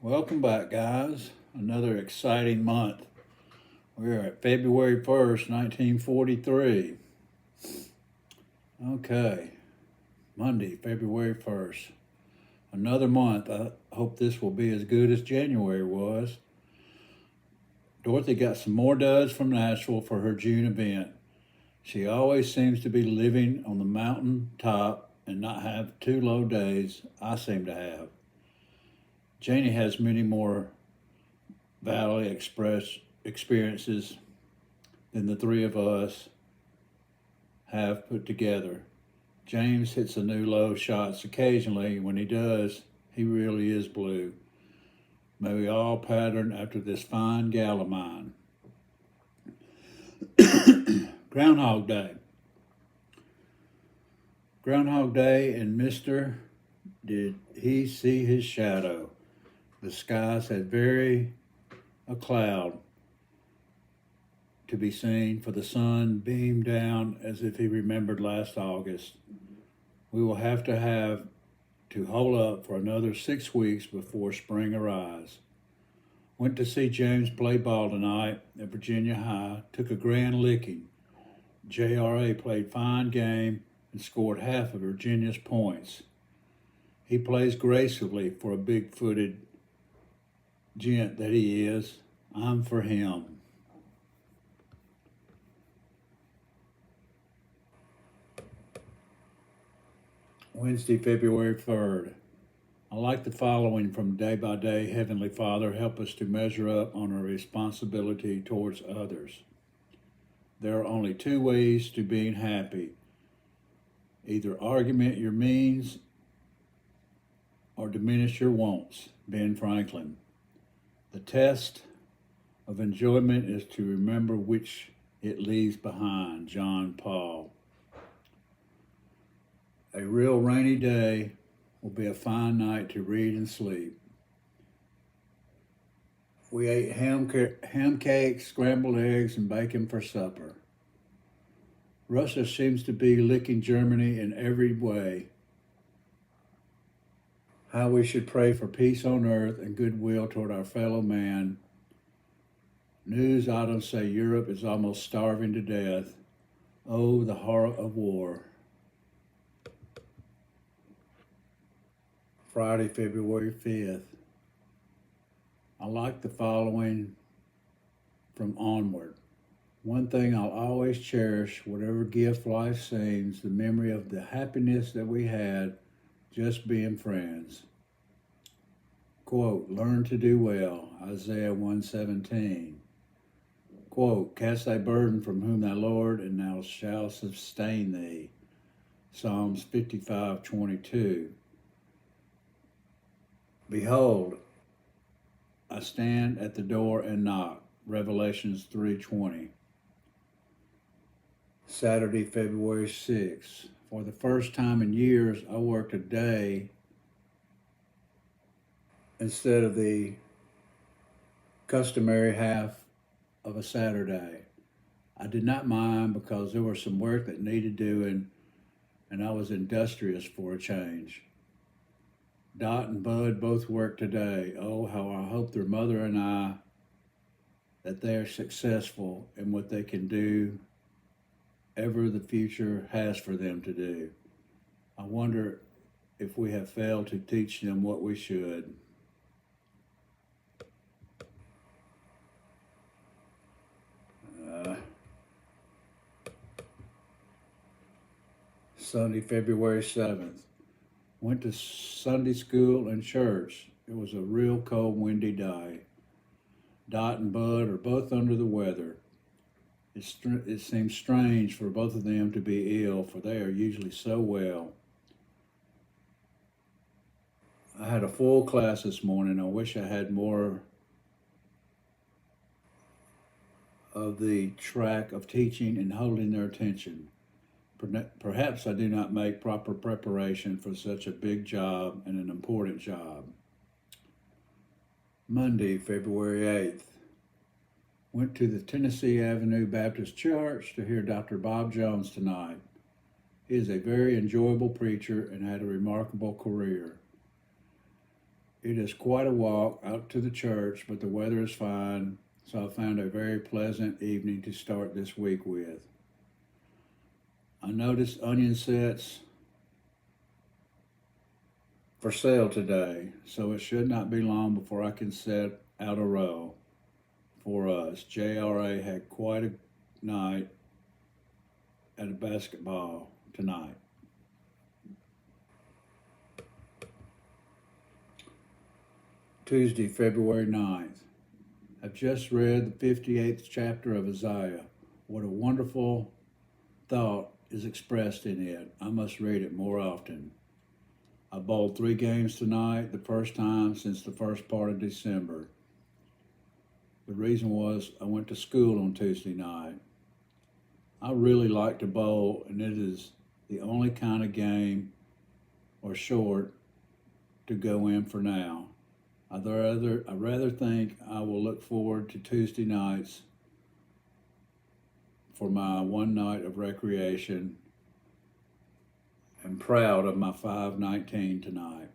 Welcome back, guys. Another exciting month. We're at February 1st, 1943. Okay, Monday, February 1st. Another month. I hope this will be as good as January was. Dorothy got some more duds from Nashville for her June event. She always seems to be living on the mountain top and not have two low days I seem to have. Janie has many more Valley Express experiences than the three of us have put together. James hits a new low shots occasionally. When he does, he really is blue. May we all pattern after this fine gal of mine. Groundhog Day. Groundhog Day and Mr. Did he see his shadow? The skies had very a cloud to be seen, for the sun beamed down as if he remembered last August. We will have to hold up for another 6 weeks before spring arrives. Went to see James play ball tonight at Virginia High, took a grand licking. JRA played fine game and scored half of Virginia's points. He plays gracefully for a big-footed gent that he is. I'm for him. Wednesday, February 3rd. I like the following from Day by Day. Heavenly Father, help us to measure up on our responsibility towards others. There are only two ways to being happy. Either augment your means or diminish your wants. Ben Franklin. The test of enjoyment is to remember which it leaves behind. John Paul. A real rainy day will be a fine night to read and sleep. We ate ham cakes, scrambled eggs, and bacon for supper. Russia seems to be licking Germany in every way. How we should pray for peace on earth and goodwill toward our fellow man. News items say Europe is almost starving to death. Oh, the horror of war. Friday, February 5th. I like the following from Onward. One thing I'll always cherish, whatever gift life seems, the memory of the happiness that we had just being friends. Quote, learn to do well, Isaiah 1:17. Quote, cast thy burden from whom thy Lord, and thou shalt sustain thee. Psalms 55:22. Behold, I stand at the door and knock. Revelations 3:20. Saturday, February 6th. For the first time in years, I worked a day instead of the customary half of a Saturday. I did not mind because there was some work that needed doing, and I was industrious for a change. Dot and Bud both work today. Oh, how I hope their mother and I that they are successful in what they can do, ever the future has for them to do. I wonder if we have failed to teach them what we should. Sunday, February 7th. Went to Sunday school and church. It was a real cold, windy day. Dot and Bud are both under the weather. It seems strange for both of them to be ill, for they are usually so well. I had a full class this morning. I wish I had more of the track of teaching and holding their attention. Perhaps I do not make proper preparation for such a big job and an important job. Monday, February 8th. Went to the Tennessee Avenue Baptist Church to hear Dr. Bob Jones tonight. He is a very enjoyable preacher and had a remarkable career. It is quite a walk out to the church, but the weather is fine, so I found a very pleasant evening to start this week with. I noticed onion sets for sale today, so it should not be long before I can set out a row for us. JRA had quite a night at a basketball tonight. Tuesday, February 9th. I've just read the 58th chapter of Isaiah. What a wonderful thought is expressed in it. I must read it more often. I bowled 3 games tonight, the first time since the first part of December. The reason was I went to school on Tuesday night. I really like to bowl, and it is the only kind of game or short to go in for now. I'd rather think I will look forward to Tuesday nights for my one night of recreation, and proud of my 519 tonight.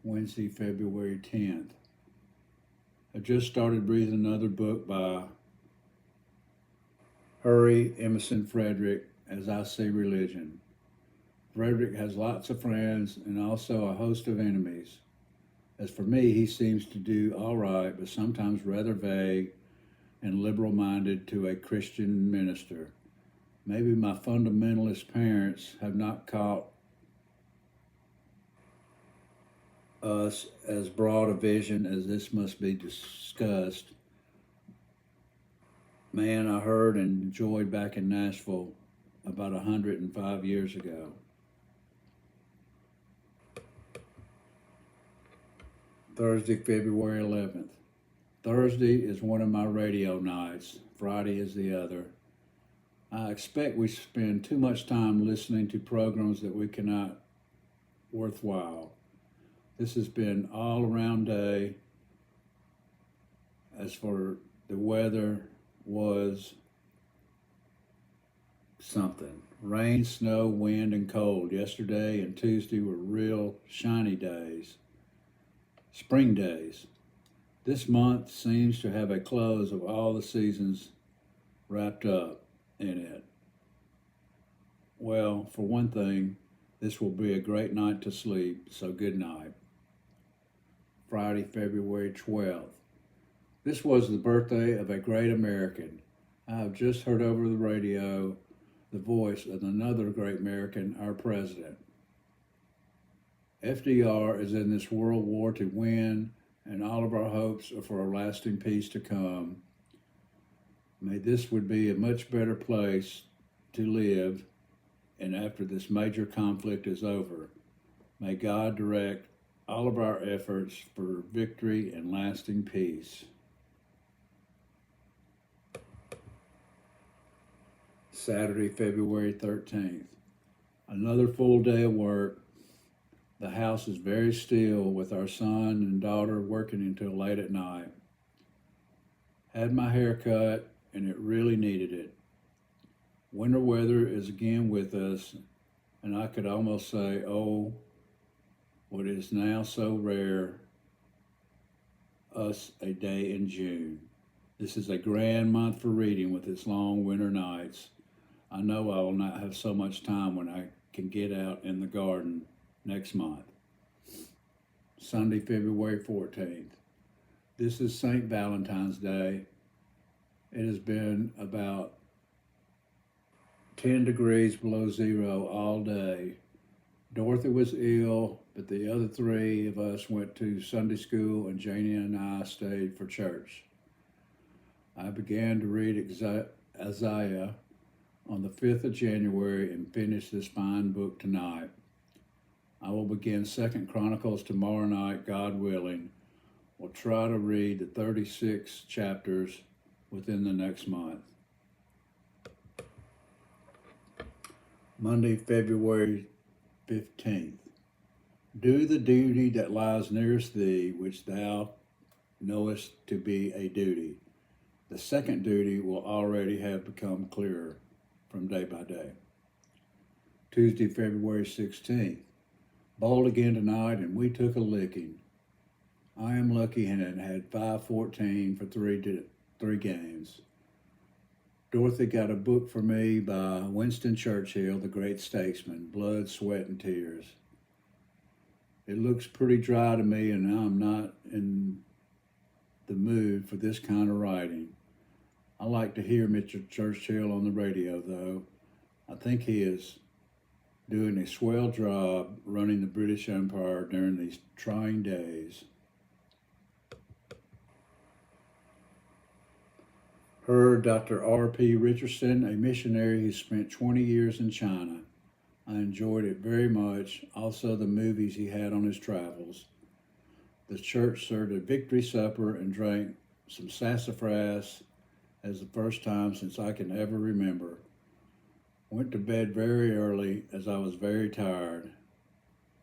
Wednesday, February 10th. I just started reading another book by Harry Emerson Frederick, As I See Religion. Frederick has lots of friends and also a host of enemies. As for me, he seems to do all right, but sometimes rather vague and liberal-minded to a Christian minister. Maybe my fundamentalist parents have not caught us as broad a vision as this must be discussed. Man, I heard and enjoyed back in Nashville about 105 years ago. Thursday, February 11th. Thursday is one of my radio nights. Friday is the other. I expect we spend too much time listening to programs that we cannot worthwhile. This has been all around day. As for the weather, was something. Rain, snow, wind, and cold. Yesterday and Tuesday were real shiny days. Spring days. This month seems to have a close of all the seasons wrapped up in it. Well, for one thing, this will be a great night to sleep, so good night. Friday, February 12th. This was the birthday of a great American. I have just heard over the radio the voice of another great American, our president. FDR is in this world war to win, and all of our hopes are for a lasting peace to come. May this would be a much better place to live, and after this major conflict is over, may God direct all of our efforts for victory and lasting peace. Saturday, February 13th. Another full day of work. The house is very still with our son and daughter working until late at night. Had my hair cut and it really needed it. Winter weather is again with us, and I could almost say, oh, what is now so rare, us a day in June. This is a grand month for reading with its long winter nights. I know I will not have so much time when I can get out in the garden next month. Sunday, February 14th. This is St. Valentine's Day. It has been about 10 degrees below zero all day. Dorothy was ill, but the other 3 of us went to Sunday school, and Janie and I stayed for church. I began to read Isaiah on the 5th of January and finished this fine book tonight. I will begin 2nd Chronicles tomorrow night, God willing. We'll try to read the 36 chapters within the next month. Monday, February 15th. Do the duty that lies nearest thee, which thou knowest to be a duty. The second duty will already have become clearer from day by day. Tuesday, February 16th. Bowled again tonight, and we took a licking. I am lucky and had 514 for three games. Dorothy got a book for me by Winston Churchill, the great statesman, Blood, Sweat, and Tears. It looks pretty dry to me, and I'm not in the mood for this kind of writing. I like to hear Mr. Churchill on the radio, though. I think he is doing a swell job running the British Empire during these trying days. Heard Dr. R.P. Richardson, a missionary who spent 20 years in China. I enjoyed it very much. Also, the movies he had on his travels. The church served a victory supper and drank some sassafras as the first time since I can ever remember. Went to bed very early as I was very tired.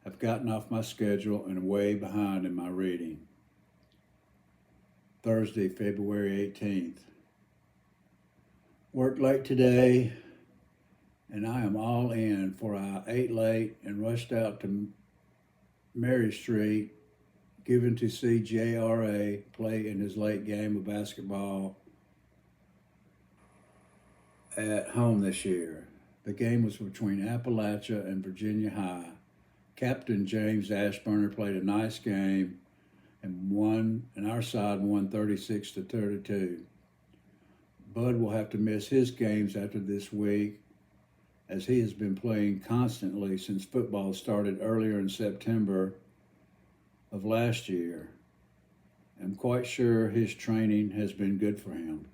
Have gotten off my schedule and way behind in my reading. Thursday, February 18th. Worked late today, and I am all in, for I ate late and rushed out to Mary Street, given to see JRA play in his late game of basketball at home this year. The game was between Appalachia and Virginia High. Captain James Ashburner played a nice game and our side won 36-32. Bud will have to miss his games after this week, as he has been playing constantly since football started earlier in September of last year. I'm quite sure his training has been good for him.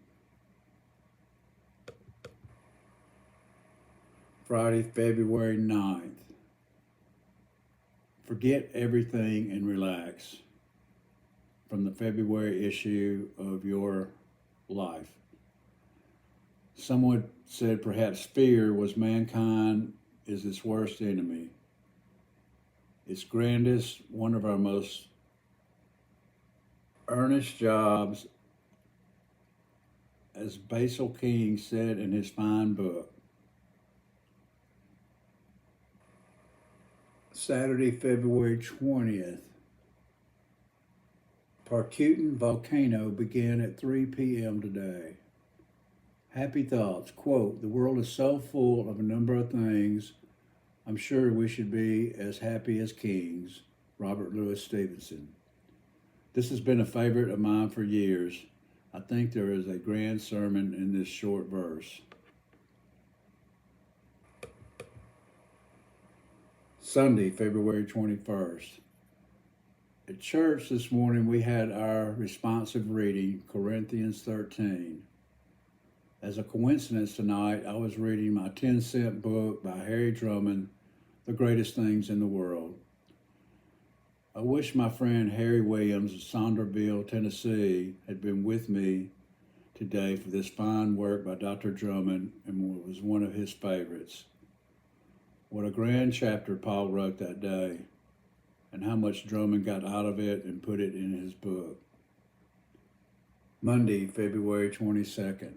Friday, February 9th. Forget everything and relax. From the February issue of Your Life. Someone said perhaps fear was mankind is its worst enemy. Its grandest, one of our most earnest jobs, as Basil King said in his fine book. Saturday, February 20th. Parcutin volcano began at 3 p.m. today. Happy thoughts. Quote, the world is so full of a number of things. I'm sure we should be as happy as kings. Robert Louis Stevenson. This has been a favorite of mine for years. I think there is a grand sermon in this short verse. Sunday, February 21st. At church this morning, we had our responsive reading, Corinthians 13. As a coincidence tonight, I was reading my 10-cent book by Harry Drummond, The Greatest Things in the World. I wish my friend Harry Williams of Saunderville, Tennessee, had been with me today for this fine work by Dr. Drummond, and was one of his favorites. What a grand chapter Paul wrote that day, and how much Drummond got out of it and put it in his book. Monday, February 22nd.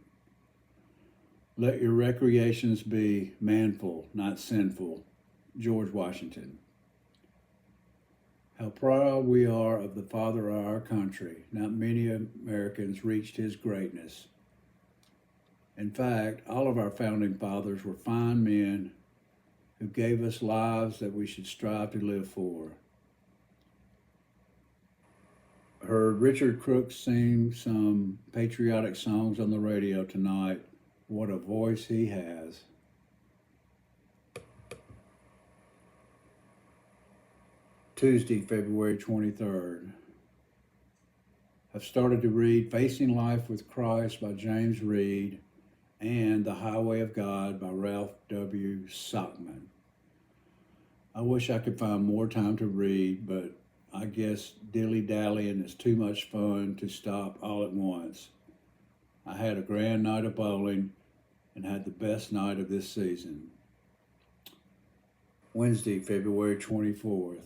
Let your recreations be manful, not sinful. George Washington. How proud we are of the father of our country. Not many Americans reached his greatness. In fact, all of our founding fathers were fine men who gave us lives that we should strive to live for. Heard Richard Crook sing some patriotic songs on the radio tonight. What a voice he has. Tuesday, February 23rd. I've started to read Facing Life with Christ by James Reed and The Highway of God by Ralph W. Sockman. I wish I could find more time to read, but I guess dilly-dallying is too much fun to stop all at once. I had a grand night of bowling and had the best night of this season. Wednesday, February 24th.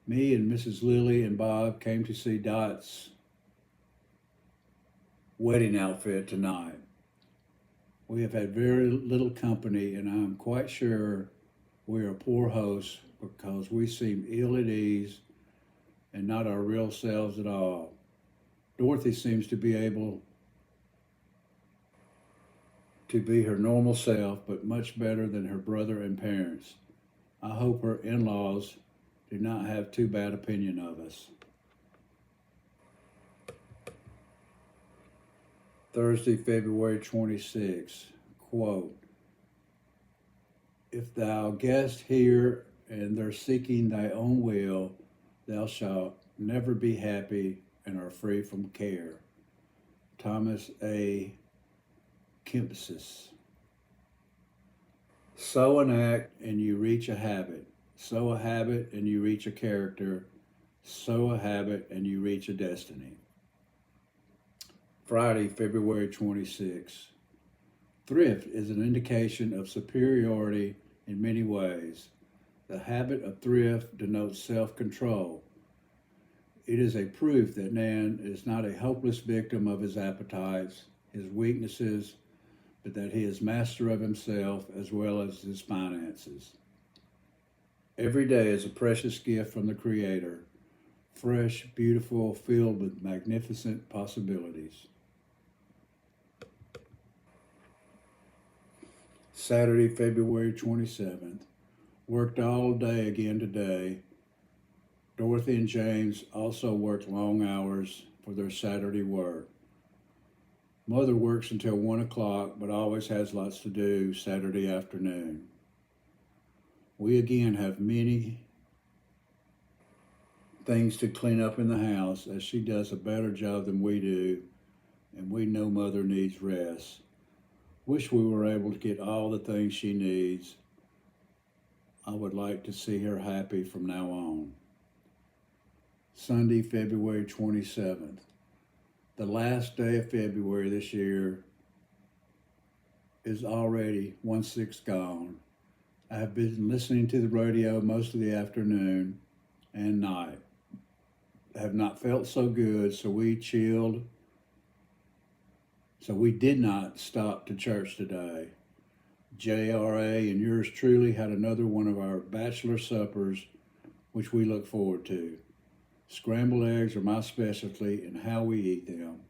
Me and Mrs. Lily and Bob came to see Dot's wedding outfit tonight. We have had very little company, and I am quite sure we are poor hosts because we seem ill at ease and not our real selves at all. Dorothy seems to be able to be her normal self, but much better than her brother and parents. I hope her in-laws do not have too bad opinion of us. Thursday, February 26th. Quote, if thou guest here and they're seeking thy own will, thou shalt never be happy and are free from care. Thomas A. Kempsis. Sow an act and you reach a habit. Sow a habit and you reach a character. Sow a habit and you reach a destiny. Friday, February 26th. Thrift is an indication of superiority in many ways. The habit of thrift denotes self-control. It is a proof that man is not a hopeless victim of his appetites, his weaknesses, but that he is master of himself as well as his finances. Every day is a precious gift from the Creator, fresh, beautiful, filled with magnificent possibilities. Saturday, February 27th. Worked all day again today. Dorothy and James also worked long hours for their Saturday work. Mother works until 1 o'clock, but always has lots to do Saturday afternoon. We again have many things to clean up in the house, as she does a better job than we do, and we know Mother needs rest. Wish we were able to get all the things she needs. I would like to see her happy from now on. Sunday, February 27th. The last day of February this year is already 1/6 gone. I have been listening to the radio most of the afternoon and night. I have not felt so good, so we chilled. So we did not stop to church today. JRA and yours truly had another one of our bachelor suppers, which we look forward to. Scrambled eggs are my specialty and how we eat them.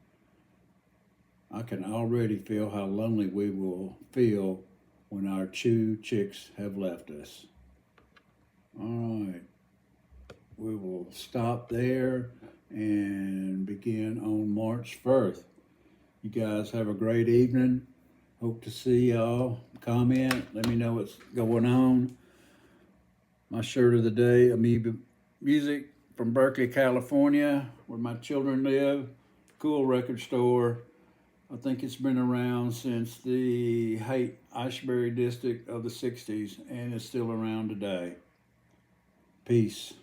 I can already feel how lonely we will feel when our two chicks have left us. All right, we will stop there and begin on March 1st. You guys have a great evening. Hope to see y'all. Comment, let me know what's going on. My shirt of the day, Amoeba Music from Berkeley, California, where my children live. Cool record store. I think it's been around since the Haight-Ashbury district of the 60s, and it's still around today. Peace.